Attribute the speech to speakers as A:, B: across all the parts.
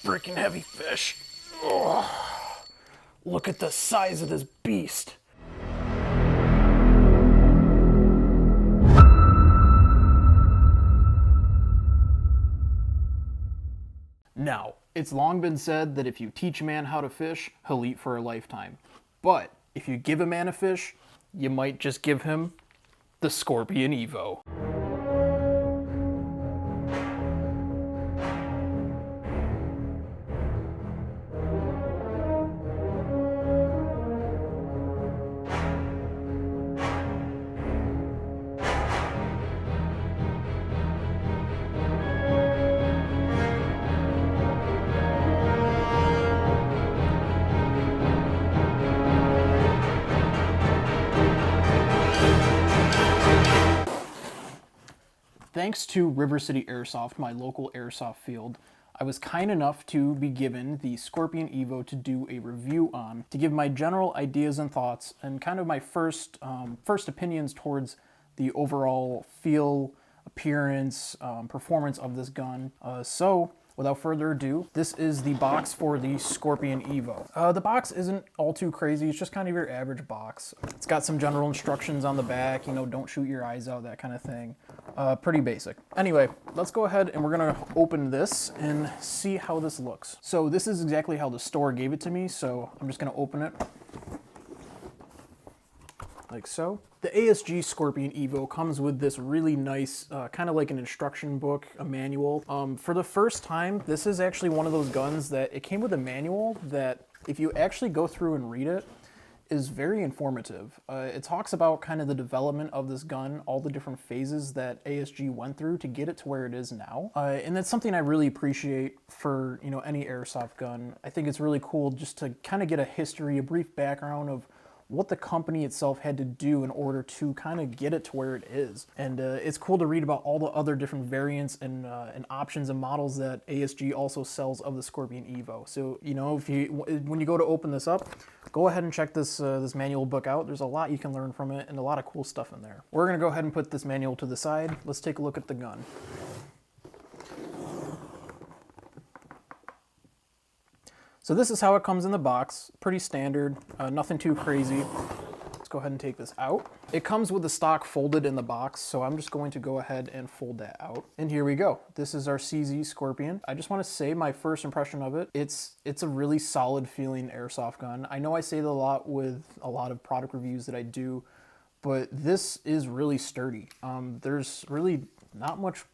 A: freaking heavy fish. Oh, look at the size of this beast. Now, it's long been said that if you teach a man how to fish, he'll eat for a lifetime. But if you give a man a fish, you might just give him the Scorpion Evo. Thanks to River City Airsoft, my local airsoft field, I was kind enough to be given the Scorpion Evo to do a review on, to give my general ideas and thoughts, and kind of my first opinions towards the overall feel, appearance, performance of this gun. So, without further ado, this is the box for the Scorpion Evo. The box isn't all too crazy, it's just kind of your average box. It's got some general instructions on the back, you know, don't shoot your eyes out, that kind of thing. Pretty basic. Anyway, let's go ahead and we're gonna open this and see how this looks. So this is exactly how the store gave it to me, so I'm just gonna open it like so. The ASG Scorpion Evo comes with this really nice, kind of like an instruction book, a manual. For the first time, this is actually one of those guns that it came with a manual that if you actually go through and read it, is very informative. It talks about kind of the development of this gun, all the different phases that ASG went through to get it to where it is now. And that's something I really appreciate for, you know, any airsoft gun. I think it's really cool just to kind of get a history, a brief background of what the company itself had to do in order to kind of get it to where it is. And it's cool to read about all the other different variants and options and models that ASG also sells of the Scorpion Evo. So, you know, when you go to open this up, go ahead and check this manual book out. There's a lot you can learn from it and a lot of cool stuff in there. We're gonna go ahead and put this manual to the side. Let's take a look at the gun. So this is how it comes in the box, pretty standard, nothing too crazy. Let's go ahead and take this out. It comes with the stock folded in the box, so I'm just going to go ahead and fold that out. And here we go. This is our CZ Scorpion. I just want to say my first impression of it, it's a really solid feeling airsoft gun. I know I say that a lot with a lot of product reviews that I do, but this is really sturdy. There's really not much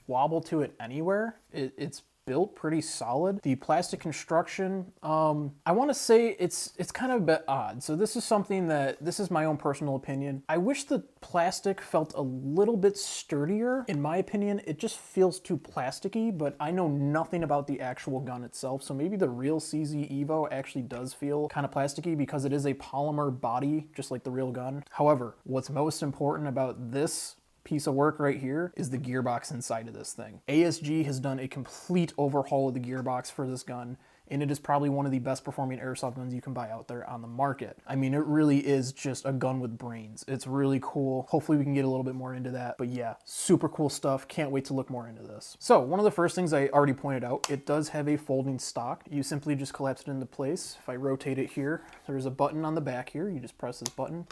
A: wobble to it anywhere. It's built pretty solid. The plastic construction, I want to say it's kind of a bit odd. So this is something that, this is my own personal opinion. I wish the plastic felt a little bit sturdier. In my opinion, it just feels too plasticky, but I know nothing about the actual gun itself. So maybe the real CZ Evo actually does feel kind of plasticky because it is a polymer body, just like the real gun. However, what's most important about this piece of work right here is the gearbox inside of this thing. ASG has done a complete overhaul of the gearbox for this gun, and it is probably one of the best performing airsoft guns you can buy out there on the market. I mean, it really is just a gun with brains. It's really cool. Hopefully we can get a little bit more into that, but yeah, super cool stuff. Can't wait to look more into this. So one of the first things I already pointed out, it does have a folding stock. You simply just collapse it into place. If I rotate it here, there's a button on the back here. You just press this button,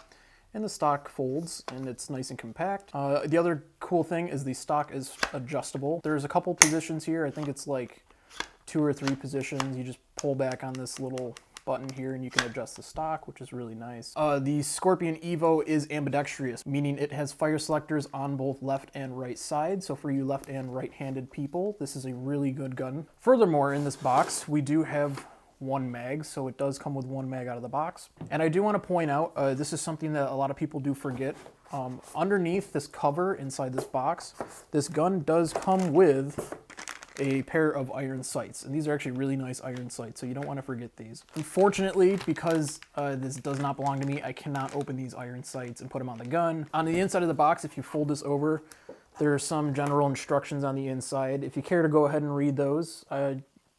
A: and the stock folds and it's nice and compact. The other cool thing is the stock is adjustable. There's a couple positions here. I think it's like 2 or 3 positions. You just pull back on this little button here and you can adjust the stock, which is really nice. The Scorpion Evo is ambidextrous, meaning it has fire selectors on both left and right sides. So for you left and right-handed people, this is a really good gun. Furthermore, in this box, we do have 1 mag, so it does come with 1 mag out of the box. And I do want to point out, this is something that a lot of people do forget. Underneath this cover inside this box, this gun does come with a pair of iron sights, and these are actually really nice iron sights, so you don't want to forget these. Unfortunately, because this does not belong to me, I cannot open these iron sights and put them on the gun. On the inside of the box, if you fold this over, there are some general instructions on the inside. If you care to go ahead and read those,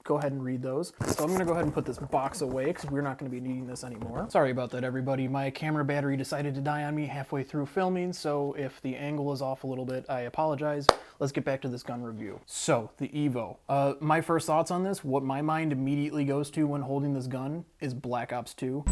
A: go ahead and read those. So I'm gonna go ahead and put this box away because we're not gonna be needing this anymore. Sorry about that, everybody. My camera battery decided to die on me halfway through filming, so if the angle is off a little bit, I apologize. Let's get back to this gun review. So, the Evo. My first thoughts on this, what my mind immediately goes to when holding this gun is Black Ops 2.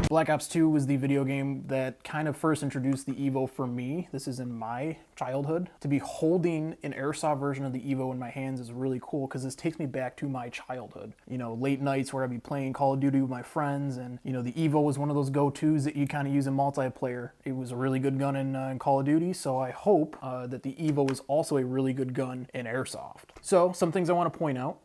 A: Black Ops 2 was the video game that kind of first introduced the Evo for me. This is in my childhood. To be holding an airsoft version of the Evo in my hands is really cool because this takes me back to my childhood. You know, late nights where I'd be playing Call of Duty with my friends, and you know, the Evo was one of those go-tos that you kind of use in multiplayer. It was a really good gun in Call of Duty, so I hope that the Evo is also a really good gun in airsoft. So, some things I want to point out.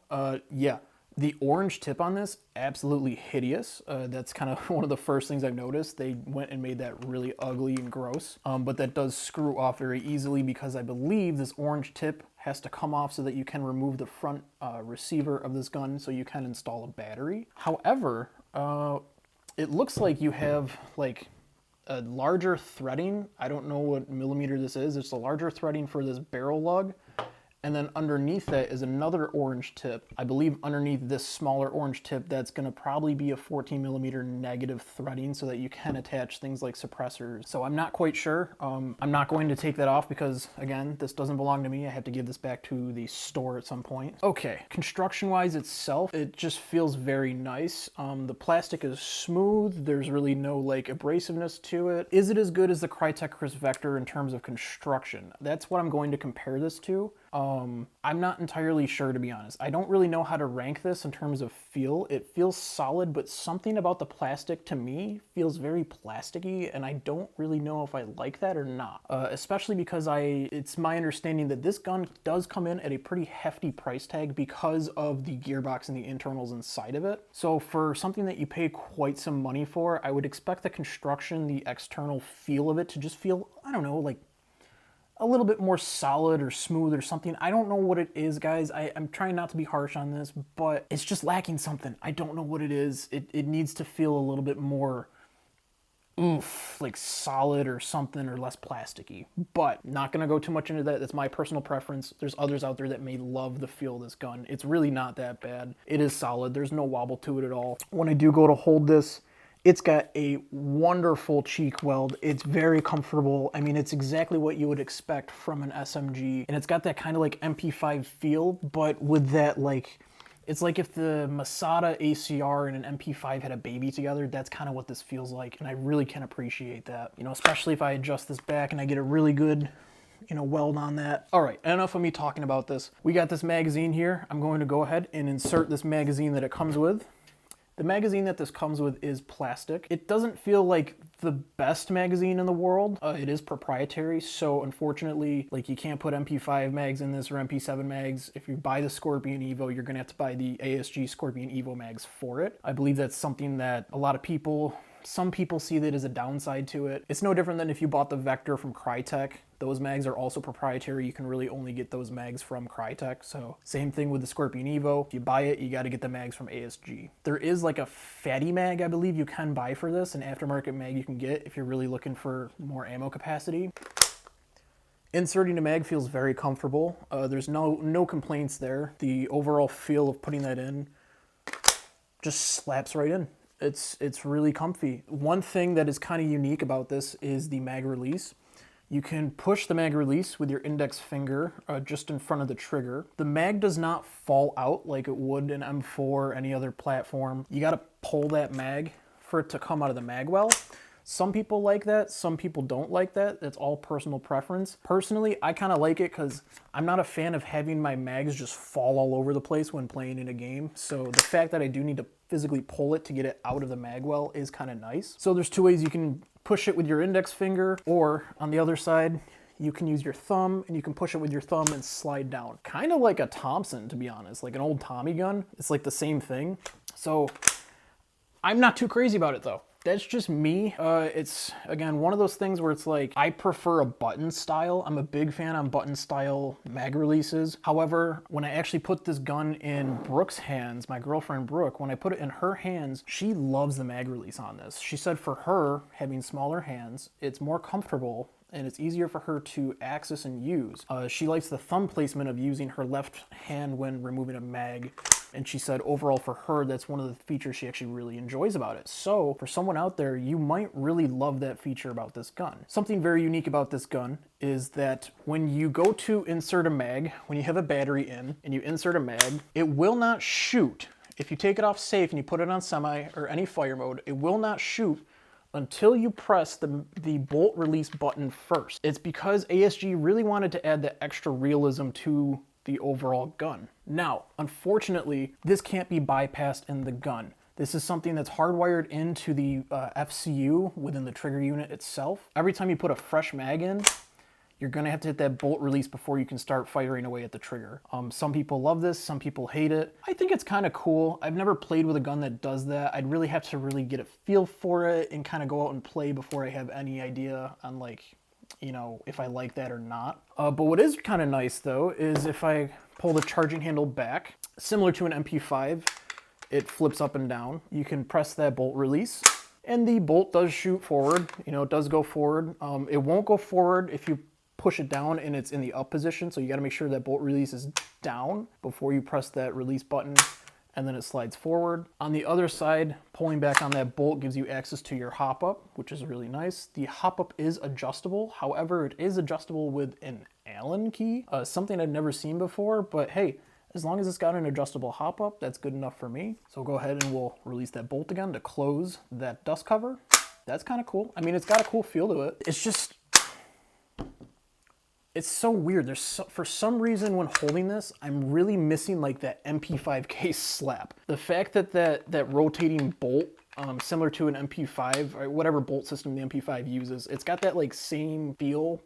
A: Yeah. The orange tip on this, absolutely hideous. That's kind of one of the first things I've noticed. They went and made that really ugly and gross, but that does screw off very easily because I believe this orange tip has to come off so that you can remove the front receiver of this gun so you can install a battery. However, it looks like you have like a larger threading. I don't know what millimeter this is. It's a larger threading for this barrel lug. And then underneath that is another orange tip. I believe underneath this smaller orange tip, that's gonna probably be a 14 millimeter negative threading so that you can attach things like suppressors. So I'm not quite sure. I'm not going to take that off because, again, this doesn't belong to me. I have to give this back to the store at some point. Okay, construction-wise itself, it just feels very nice. The plastic is smooth. There's really no like abrasiveness to it. Is it as good as the Crytek Crisp Vector in terms of construction? That's what I'm going to compare this to. I'm not entirely sure, to be honest. I don't really know how to rank this in terms of feel. It feels solid, but something about the plastic to me feels very plasticky, and I don't really know if I like that or not. Especially because it's my understanding that this gun does come in at a pretty hefty price tag because of the gearbox and the internals inside of it. So for something that you pay quite some money for, I would expect the construction, the external feel of it to just feel, I don't know, like a little bit more solid or smooth or something. I don't know what it is, guys. I'm trying not to be harsh on this, but it's just lacking something. I don't know what it is. It needs to feel a little bit more oof, like solid or something, or less plasticky. But not gonna go too much into that. That's my personal preference. There's others out there that may love the feel of this gun. It's really not that bad. It is solid. There's no wobble to it at all. When I do go to hold this, it's got a wonderful cheek weld. It's very comfortable. I mean, it's exactly what you would expect from an SMG. And it's got that kind of like MP5 feel, but with that like, it's like if the Masada ACR and an MP5 had a baby together. That's kind of what this feels like. And I really can appreciate that. You know, especially if I adjust this back and I get a really good, you know, weld on that. All right, enough of me talking about this. We got this magazine here. I'm going to go ahead and insert this magazine that it comes with. The magazine that this comes with is plastic. It doesn't feel like the best magazine in the world. It is proprietary, so unfortunately, like you can't put MP5 mags in this or MP7 mags. If you buy the Scorpion Evo, you're gonna have to buy the ASG Scorpion Evo mags for it. I believe that's something that a lot of people, some people see that as a downside to it. It's no different than if you bought the Vector from Crytek. Those mags are also proprietary. You can really only get those mags from Crytek. So same thing with the Scorpion Evo. If you buy it, you got to get the mags from ASG. There is like a fatty mag, I believe you can buy for this, an aftermarket mag you can get if you're really looking for more ammo capacity. Inserting a mag feels very comfortable. There's no complaints there. The overall feel of putting that in just slaps right in. It's really comfy. One thing that is kind of unique about this is the mag release. You can push the mag release with your index finger just in front of the trigger. The mag does not fall out like it would in M4 or any other platform. You gotta pull that mag for it to come out of the mag well. Some people like that, some people don't like that. That's all personal preference. Personally, I kind of like it because I'm not a fan of having my mags just fall all over the place when playing in a game. So the fact that I do need to physically pull it to get it out of the mag well is kind of nice. So there's two ways you can push it with your index finger, or on the other side, you can use your thumb and you can push it with your thumb and slide down. Kind of like a Thompson, to be honest, like an old Tommy gun. It's like the same thing. So I'm not too crazy about it though. That's just me. It's, again, one of those things where it's like, I prefer a button style. I'm a big fan on button style mag releases. However, when I actually put this gun in Brooke's hands, my girlfriend Brooke, when I put it in her hands, she loves the mag release on this. She said for her, having smaller hands, it's more comfortable and it's easier for her to access and use. She likes the thumb placement of using her left hand when removing a mag, and she said overall for her, that's one of the features she actually really enjoys about it. So for someone out there, you might really love that feature about this gun. Something very unique about this gun is that when you go to insert a mag, when you have a battery in and you insert a mag, it will not shoot. If you take it off safe and you put it on semi or any fire mode, it will not shoot until you press the bolt release button first. It's because ASG really wanted to add that extra realism to the overall gun. Now, unfortunately, this can't be bypassed in the gun. This is something that's hardwired into the FCU within the trigger unit itself. Every time you put a fresh mag in, you're gonna have to hit that bolt release before you can start firing away at the trigger. Some people love this, some people hate it. I think it's kind of cool. I've never played with a gun that does that. I'd really have to really get a feel for it and kind of go out and play before I have any idea on, like, you know, if I like that or not. But what is kind of nice though, is if I pull the charging handle back, similar to an MP5, it flips up and down. You can press that bolt release and the bolt does shoot forward. You know, it does go forward. It won't go forward if you push it down and it's in the up position, so you got to make sure that bolt release is down before you press that release button, and then it slides forward. On the other side, pulling back on that bolt gives you access to your hop up, which is really nice. The hop up is adjustable, however, it is adjustable with an Allen key, something I've never seen before, but hey, as long as it's got an adjustable hop up, that's good enough for me. So go ahead and we'll release that bolt again to close that dust cover. That's kind of cool. I mean, it's got a cool feel to it. It's just, it's so weird. For some reason when holding this, I'm really missing like that MP5 case slap. The fact that that rotating bolt, similar to an MP5 or whatever bolt system the MP5 uses, it's got that like same feel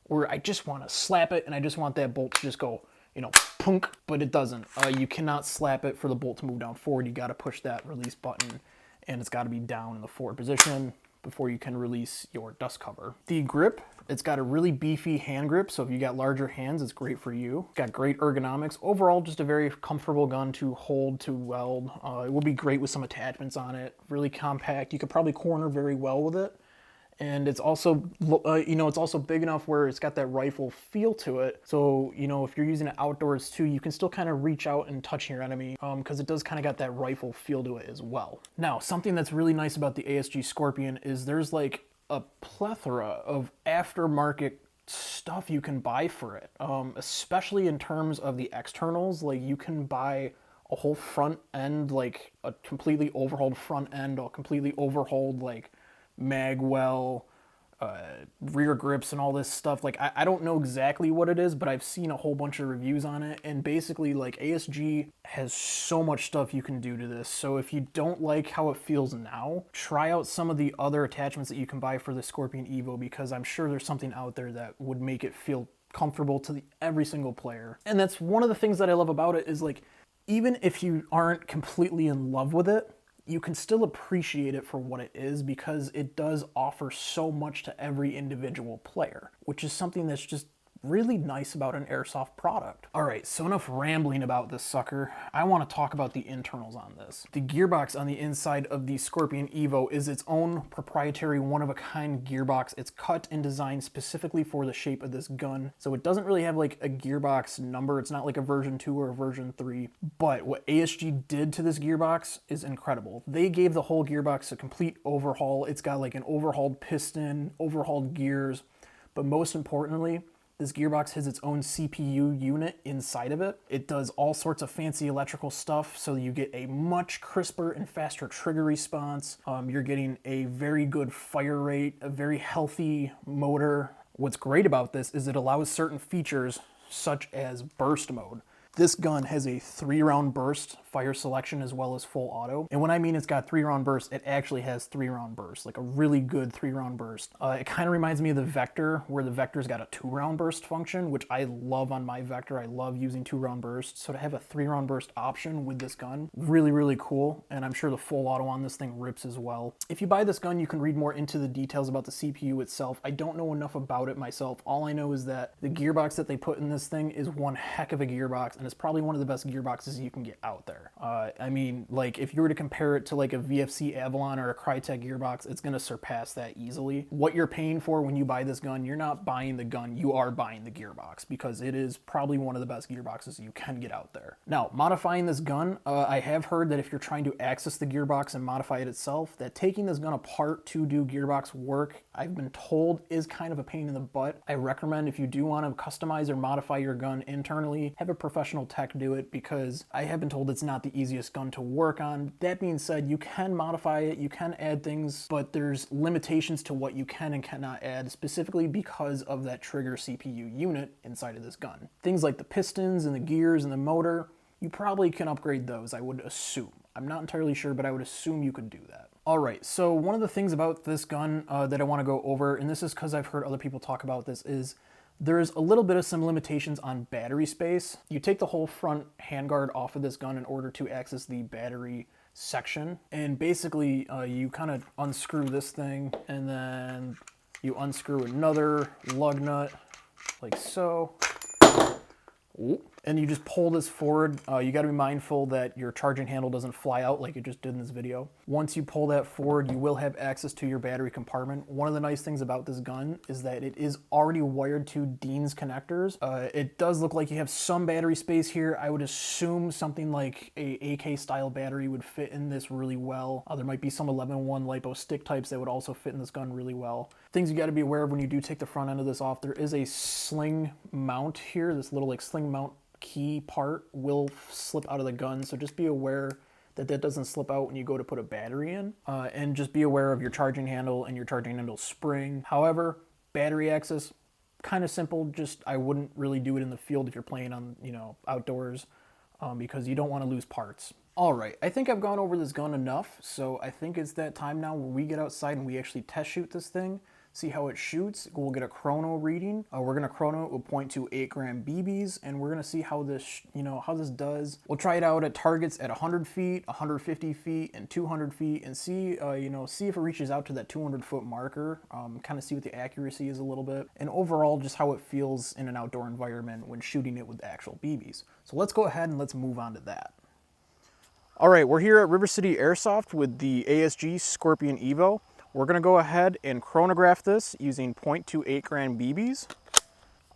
A: where I just want to slap it and I just want that bolt to just go, you know, punk, but it doesn't. You cannot slap it for the bolt to move down forward. You got to push that release button and it's got to be down in the forward position before you can release your dust cover. The grip, it's got a really beefy hand grip, so if you got larger hands, it's great for you. It's got great ergonomics. Overall, just a very comfortable gun to hold, to weld. It will be great with some attachments on it. Really compact. You could probably corner very well with it. And it's also, you know, it's also big enough where it's got that rifle feel to it. So, you know, if you're using it outdoors too, you can still kind of reach out and touch your enemy because it does kind of got that rifle feel to it as well. Now, something that's really nice about the ASG Scorpion is there's like a plethora of aftermarket stuff you can buy for it, especially in terms of the externals. Like you can buy a whole front end, like a completely overhauled front end, or completely overhauled like mag well, rear grips and all this stuff. Like I don't know exactly what it is, but I've seen a whole bunch of reviews on it, and basically like ASG has so much stuff you can do to this. So if you don't like how it feels now, try out some of the other attachments that you can buy for the Scorpion Evo, because I'm sure there's something out there that would make it feel comfortable to every single player. And that's one of the things that I love about it, is like, even if you aren't completely in love with it, you can still appreciate it for what it is, because it does offer so much to every individual player, which is something that's just really nice about an airsoft product. All right, so enough rambling about this sucker. I want to talk about the internals on this. The gearbox on the inside of the Scorpion Evo is its own proprietary one-of-a-kind gearbox. It's cut and designed specifically for the shape of this gun, so it doesn't really have like a gearbox number. It's not like a version 2 or a version 3, but what ASG did to this gearbox is incredible. They gave the whole gearbox a complete overhaul. It's got like an overhauled piston, overhauled gears, but most importantly, this gearbox has its own CPU unit inside of it. It does all sorts of fancy electrical stuff, so you get a much crisper and faster trigger response. You're getting a very good fire rate, a very healthy motor. What's great about this is it allows certain features such as burst mode. This gun has a 3-round burst fire selection as well as full auto. And when I mean it's got 3-round burst, it actually has 3-round burst, like a really good 3-round burst. It kind of reminds me of the Vector, where the Vector's got a 2-round burst function, which I love on my Vector. I love using 2-round burst. So to have a 3-round burst option with this gun, really, really cool. And I'm sure the full auto on this thing rips as well. If you buy this gun, you can read more into the details about the CPU itself. I don't know enough about it myself. All I know is that the gearbox that they put in this thing is one heck of a gearbox, and it's probably one of the best gearboxes you can get out there. I mean, like, if you were to compare it to like a VFC Avalon or a Crytek gearbox, it's going to surpass that easily. What you're paying for when you buy this gun, you're not buying the gun, you are buying the gearbox, because it is probably one of the best gearboxes you can get out there. Now, modifying this gun, I have heard that if you're trying to access the gearbox and modify it itself, that taking this gun apart to do gearbox work, I've been told, is kind of a pain in the butt. I recommend, if you do want to customize or modify your gun internally, have a professional tech do it, because I have been told it's not the easiest gun to work on. That being said, you can modify it, you can add things, but there's limitations to what you can and cannot add, specifically because of that trigger CPU unit inside of this gun. Things like the pistons and the gears and the motor, you probably can upgrade those, I would assume. I'm not entirely sure, but I would assume you could do that. Alright, so one of the things about this gun that I want to go over, and this is because I've heard other people talk about this, is there's a little bit of some limitations on battery space. You take the whole front handguard off of this gun in order to access the battery section, and basically you kind of unscrew this thing, and then you unscrew another lug nut like so. Ooh. And you just pull this forward. You got to be mindful that your charging handle doesn't fly out like it just did in this video. Once you pull that forward, you will have access to your battery compartment. One of the nice things about this gun is that it is already wired to Dean's connectors. It does look like you have some battery space here. I would assume something like a AK style battery would fit in this really well. There might be some 11-1 LiPo stick types that would also fit in this gun really well. Things you got to be aware of when you do take the front end of this off, there is a sling mount here. This little like sling mount key part will slip out of the gun, so just be aware that that doesn't slip out when you go to put a battery in, and just be aware of your charging handle and your charging handle spring. However, battery access, kind of simple. Just I wouldn't really do it in the field if you're playing on, you know, outdoors, because you don't want to lose parts. Alright, I think I've gone over this gun enough, so I think it's that time now where we get outside and we actually test shoot this thing, see how it shoots. We'll get a chrono reading. We're going to chrono it with 0.28 gram BBs, and we're going to see how this, how this does. We'll try it out at targets at 100 feet, 150 feet, and 200 feet, and see, see if it reaches out to that 200-foot marker, kind of see what the accuracy is a little bit, and overall just how it feels in an outdoor environment when shooting it with actual BBs. So let's go ahead and let's move on to that. Alright, we're here at River City Airsoft with the ASG Scorpion Evo. We're going to go ahead and chronograph this using 0.28 gram BBs.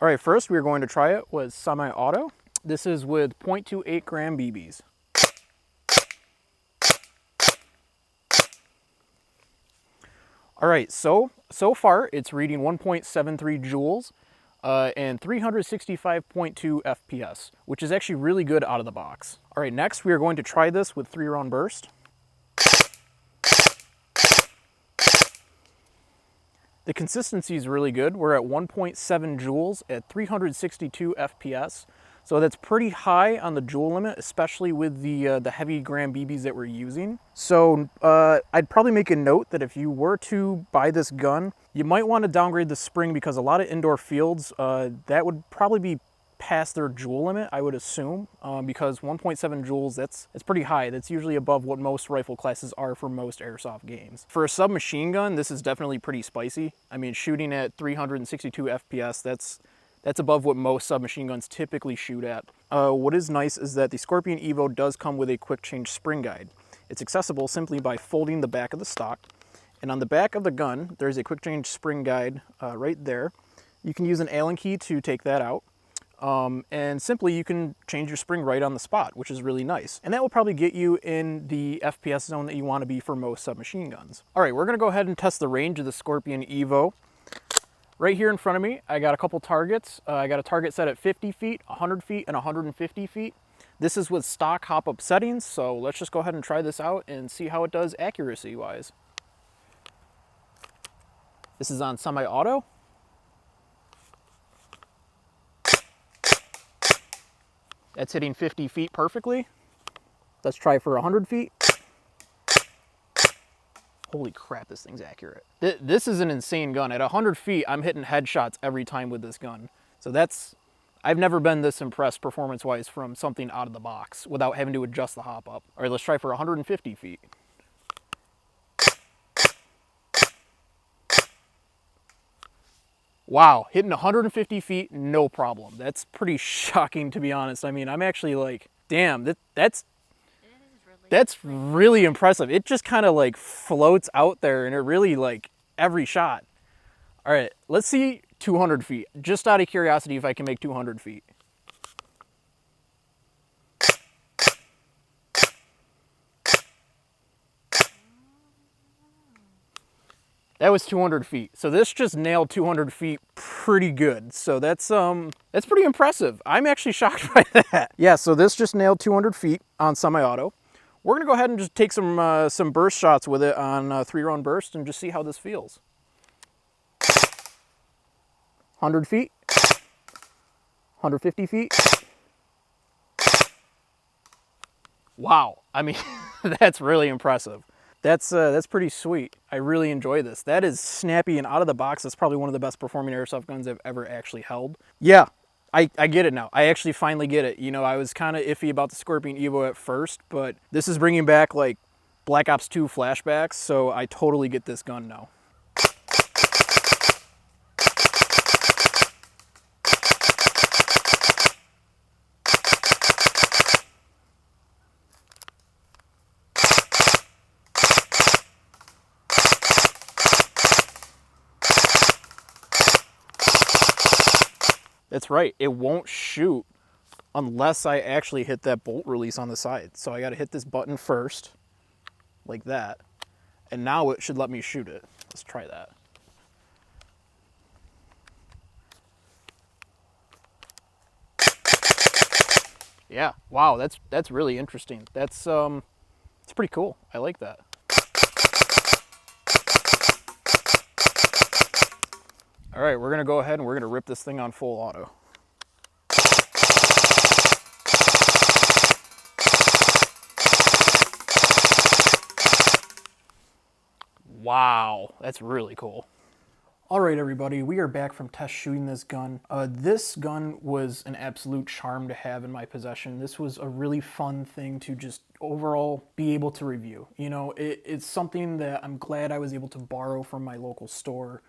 A: Alright, first we're going to try it with semi-auto. This is with 0.28 gram BBs. Alright, so far it's reading 1.73 joules and 365.2 FPS, which is actually really good out of the box. Alright, next we are going to try this with 3-round burst. The consistency is really good. We're at 1.7 joules at 362 FPS. So that's pretty high on the joule limit, especially with the heavy gram BBs that we're using. So I'd probably make a note that if you were to buy this gun, you might want to downgrade the spring, because a lot of indoor fields, that would probably be past their joule limit, I would assume, because 1.7 joules, that's pretty high. That's usually above what most rifle classes are for most airsoft games. For a submachine gun, this is definitely pretty spicy. I mean, shooting at 362 FPS, that's above what most submachine guns typically shoot at. What is nice is that the Scorpion Evo does come with a quick change spring guide. It's accessible simply by folding the back of the stock, and on the back of the gun, there's a quick change spring guide right there. You can use an Allen key to take that out. And simply you can change your spring right on the spot, which is really nice. And that will probably get you in the FPS zone that you want to be for most submachine guns. All right, we're going to go ahead and test the range of the Scorpion Evo. Right here in front of me, I got a couple targets. I got a target set at 50 feet, 100 feet, and 150 feet. This is with stock hop-up settings, so let's just go ahead and try this out and see how it does accuracy-wise. This is on semi-auto. That's hitting 50 feet perfectly. Let's try for 100 feet. Holy crap, this thing's accurate. This is an insane gun. At 100 feet, I'm hitting headshots every time with this gun. So that's, I've never been this impressed performance-wise from something out of the box without having to adjust the hop up. All right, let's try for 150 feet. Wow, hitting 150 feet, no problem. That's pretty shocking, to be honest. I mean, I'm actually like, damn, that's really impressive. It just kind of like floats out there, and it really like every shot. All right, let's see 200 feet. Just out of curiosity if I can make 200 feet. That was 200 feet. So this just nailed 200 feet pretty good. So that's pretty impressive. I'm actually shocked by that. Yeah, so this just nailed 200 feet on semi-auto. We're gonna go ahead and just take some burst shots with it on 3-round burst and just see how this feels. 100 feet, 150 feet. Wow, I mean, that's really impressive. That's pretty sweet. I really enjoy this. That is snappy and out of the box. That's probably one of the best performing airsoft guns I've ever actually held. Yeah, I get it now. I actually finally get it. You know, I was kind of iffy about the Scorpion Evo at first, but this is bringing back like Black Ops 2 flashbacks, so I totally get this gun now. That's right, it won't shoot unless I actually hit that bolt release on the side. So I gotta hit this button first, like that, and now it should let me shoot it. Let's try that. Yeah, wow, that's really interesting. It's pretty cool. I like that. All right, we're gonna go ahead and we're gonna rip this thing on full auto. Wow, that's really cool. All right, everybody, we are back from test shooting this gun. This gun was an absolute charm to have in my possession. This was a really fun thing to just overall be able to review. You know, it's something that I'm glad I was able to borrow from my local store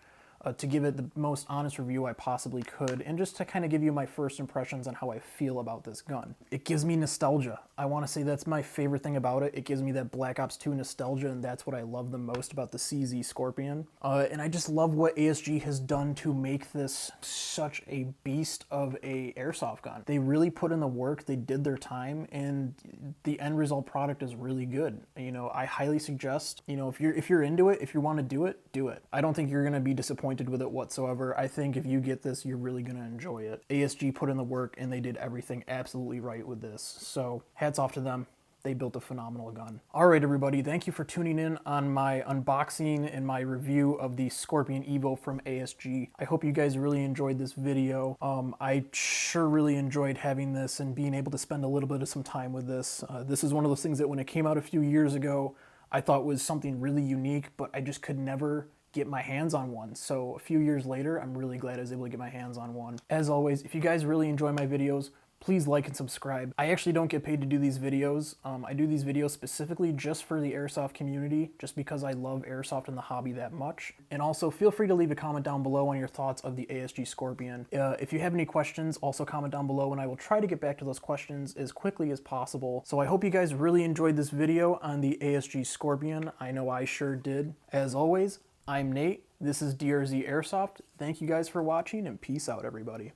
A: to give it the most honest review I possibly could, and just to kind of give you my first impressions on how I feel about this gun. It gives me nostalgia. I want to say that's my favorite thing about it. It gives me that Black Ops 2 nostalgia, and that's what I love the most about the CZ Scorpion. And I just love what ASG has done to make this such a beast of a airsoft gun. They really put in the work, they did their time, and the end result product is really good. You know, I highly suggest, you know, if you're into it, if you want to do it, do it. I don't think you're going to be disappointed with it whatsoever. I think if you get this, you're really going to enjoy it. ASG put in the work and they did everything absolutely right with this. So hats off to them. They built a phenomenal gun. All right, everybody, thank you for tuning in on my unboxing and my review of the Scorpion Evo from ASG. I hope you guys really enjoyed this video. I sure really enjoyed having this and being able to spend a little bit of some time with this. This is one of those things that when it came out a few years ago, I thought was something really unique, but I just could never get my hands on one. So a few years later, I'm really glad I was able to get my hands on one. As always, if you guys really enjoy my videos, please like and subscribe. I actually don't get paid to do these videos. I do these videos specifically just for the airsoft community, just because I love airsoft and the hobby that much. And also feel free to leave a comment down below on your thoughts of the ASG Scorpion. If you have any questions, also comment down below and I will try to get back to those questions as quickly as possible. So I hope you guys really enjoyed this video on the ASG Scorpion. I know I sure did. As always, I'm Nate. This is DRZ Airsoft. Thank you guys for watching and peace out, everybody.